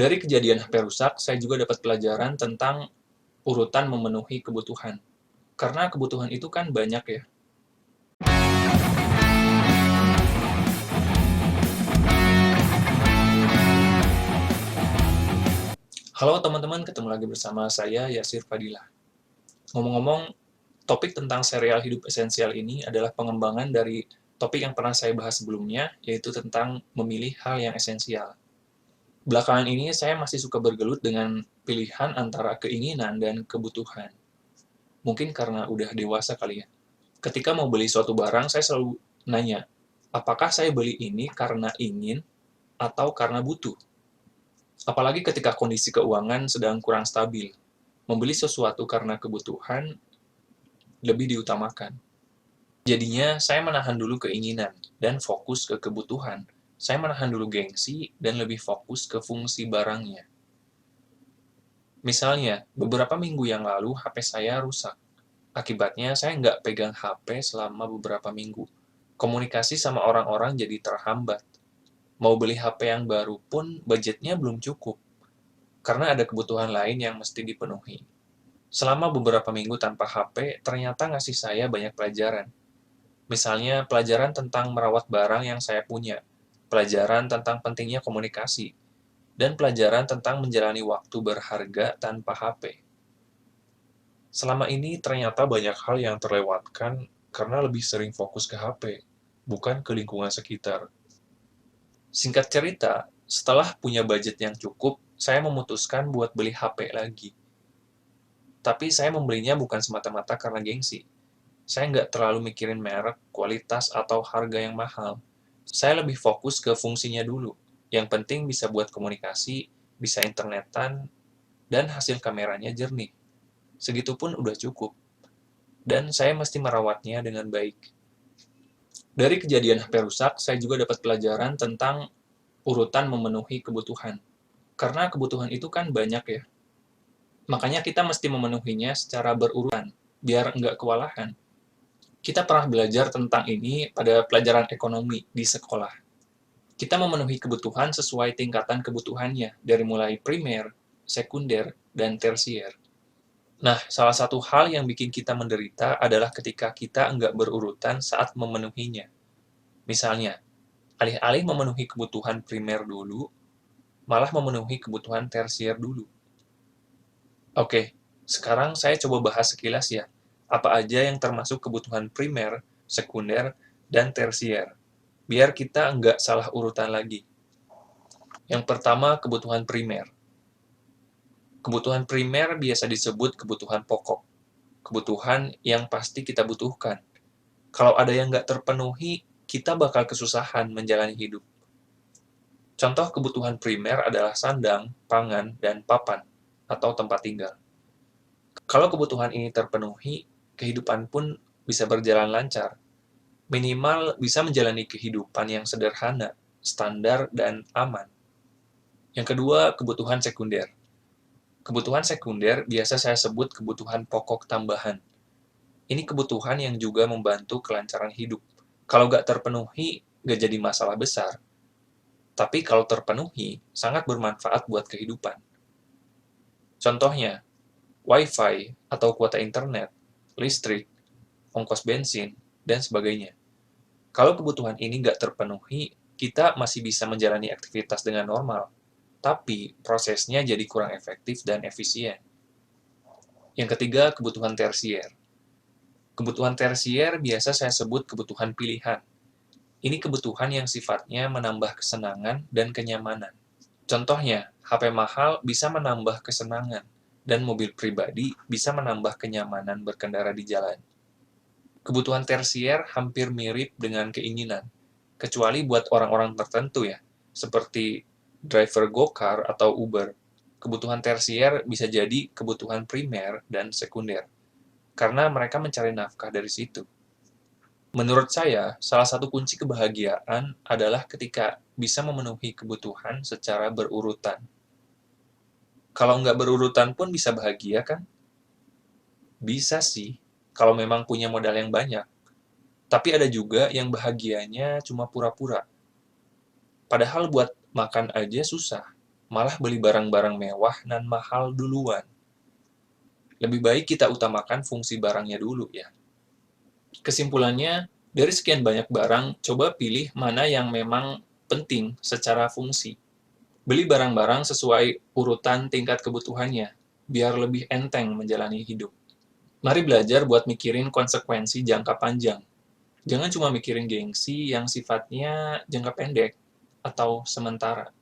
Dari kejadian HP rusak, saya juga dapat pelajaran tentang urutan memenuhi kebutuhan. Karena kebutuhan itu kan banyak ya. Halo teman-teman, ketemu lagi bersama saya Yasir Fadilah. Ngomong-ngomong, topik tentang serial hidup esensial ini adalah pengembangan dari topik yang pernah saya bahas sebelumnya, yaitu tentang memilih hal yang esensial. Belakangan ini saya masih suka bergelut dengan pilihan antara keinginan dan kebutuhan. Mungkin karena udah dewasa kali ya. Ketika mau beli suatu barang, saya selalu nanya, apakah saya beli ini karena ingin atau karena butuh? Apalagi ketika kondisi keuangan sedang kurang stabil. Membeli sesuatu karena kebutuhan lebih diutamakan. Jadinya, saya menahan dulu keinginan dan fokus ke kebutuhan. Saya menahan dulu gengsi dan lebih fokus ke fungsi barangnya. Misalnya, beberapa minggu yang lalu HP saya rusak. Akibatnya, saya nggak pegang HP selama beberapa minggu. Komunikasi sama orang-orang jadi terhambat. Mau beli HP yang baru pun budgetnya belum cukup, karena ada kebutuhan lain yang mesti dipenuhi. Selama beberapa minggu tanpa HP, ternyata ngasih saya banyak pelajaran. Misalnya, pelajaran tentang merawat barang yang saya punya, pelajaran tentang pentingnya komunikasi, dan pelajaran tentang menjalani waktu berharga tanpa HP. Selama ini ternyata banyak hal yang terlewatkan karena lebih sering fokus ke HP, bukan ke lingkungan sekitar. Singkat cerita, setelah punya budget yang cukup, saya memutuskan buat beli HP lagi. Tapi saya membelinya bukan semata-mata karena gengsi. Saya nggak terlalu mikirin merek, kualitas, atau harga yang mahal. Saya lebih fokus ke fungsinya dulu. Yang penting bisa buat komunikasi, bisa internetan, dan hasil kameranya jernih. Segitupun udah cukup. Dan saya mesti merawatnya dengan baik. Dari kejadian HP rusak, saya juga dapat pelajaran tentang urutan memenuhi kebutuhan. Karena kebutuhan itu kan banyak ya. Makanya kita mesti memenuhinya secara berurutan, biar nggak kewalahan. Kita pernah belajar tentang ini pada pelajaran ekonomi di sekolah. Kita memenuhi kebutuhan sesuai tingkatan kebutuhannya, dari mulai primer, sekunder, dan tersier. Nah, salah satu hal yang bikin kita menderita adalah ketika kita nggak berurutan saat memenuhinya. Misalnya, alih-alih memenuhi kebutuhan primer dulu, malah memenuhi kebutuhan tersier dulu. Oke, sekarang saya coba bahas sekilas ya, apa aja yang termasuk kebutuhan primer, sekunder, dan tersier, biar kita nggak salah urutan lagi. Yang pertama, kebutuhan primer. Kebutuhan primer biasa disebut kebutuhan pokok, kebutuhan yang pasti kita butuhkan. Kalau ada yang nggak terpenuhi, kita bakal kesusahan menjalani hidup. Contoh kebutuhan primer adalah sandang, pangan, dan papan, atau tempat tinggal. Kalau kebutuhan ini terpenuhi, kehidupan pun bisa berjalan lancar. Minimal bisa menjalani kehidupan yang sederhana, standar, dan aman. Yang kedua, kebutuhan sekunder. Kebutuhan sekunder biasa saya sebut kebutuhan pokok tambahan. Ini kebutuhan yang juga membantu kelancaran hidup. Kalau nggak terpenuhi, nggak jadi masalah besar. Tapi kalau terpenuhi, sangat bermanfaat buat kehidupan. Contohnya, Wi-Fi atau kuota internet, listrik, ongkos bensin, dan sebagainya. Kalau kebutuhan ini nggak terpenuhi, kita masih bisa menjalani aktivitas dengan normal, tapi prosesnya jadi kurang efektif dan efisien. Yang ketiga, kebutuhan tersier. Kebutuhan tersier biasa saya sebut kebutuhan pilihan. Ini kebutuhan yang sifatnya menambah kesenangan dan kenyamanan. Contohnya, HP mahal bisa menambah kesenangan, dan mobil pribadi bisa menambah kenyamanan berkendara di jalan. Kebutuhan tersier hampir mirip dengan keinginan, kecuali buat orang-orang tertentu ya, seperti driver go-car atau Uber. Kebutuhan tersier bisa jadi kebutuhan primer dan sekunder, karena mereka mencari nafkah dari situ. Menurut saya, salah satu kunci kebahagiaan adalah ketika bisa memenuhi kebutuhan secara berurutan. Kalau nggak berurutan pun bisa bahagia kan? Bisa sih, kalau memang punya modal yang banyak. Tapi ada juga yang bahagianya cuma pura-pura. Padahal buat makan aja susah. malah beli barang-barang mewah dan mahal duluan. Lebih baik kita utamakan fungsi barangnya dulu ya. Kesimpulannya, dari sekian banyak barang, coba pilih mana yang memang penting secara fungsi. Beli barang-barang sesuai urutan tingkat kebutuhannya, biar lebih enteng menjalani hidup. Mari belajar buat mikirin konsekuensi jangka panjang. Jangan cuma mikirin gengsi yang sifatnya jangka pendek atau sementara.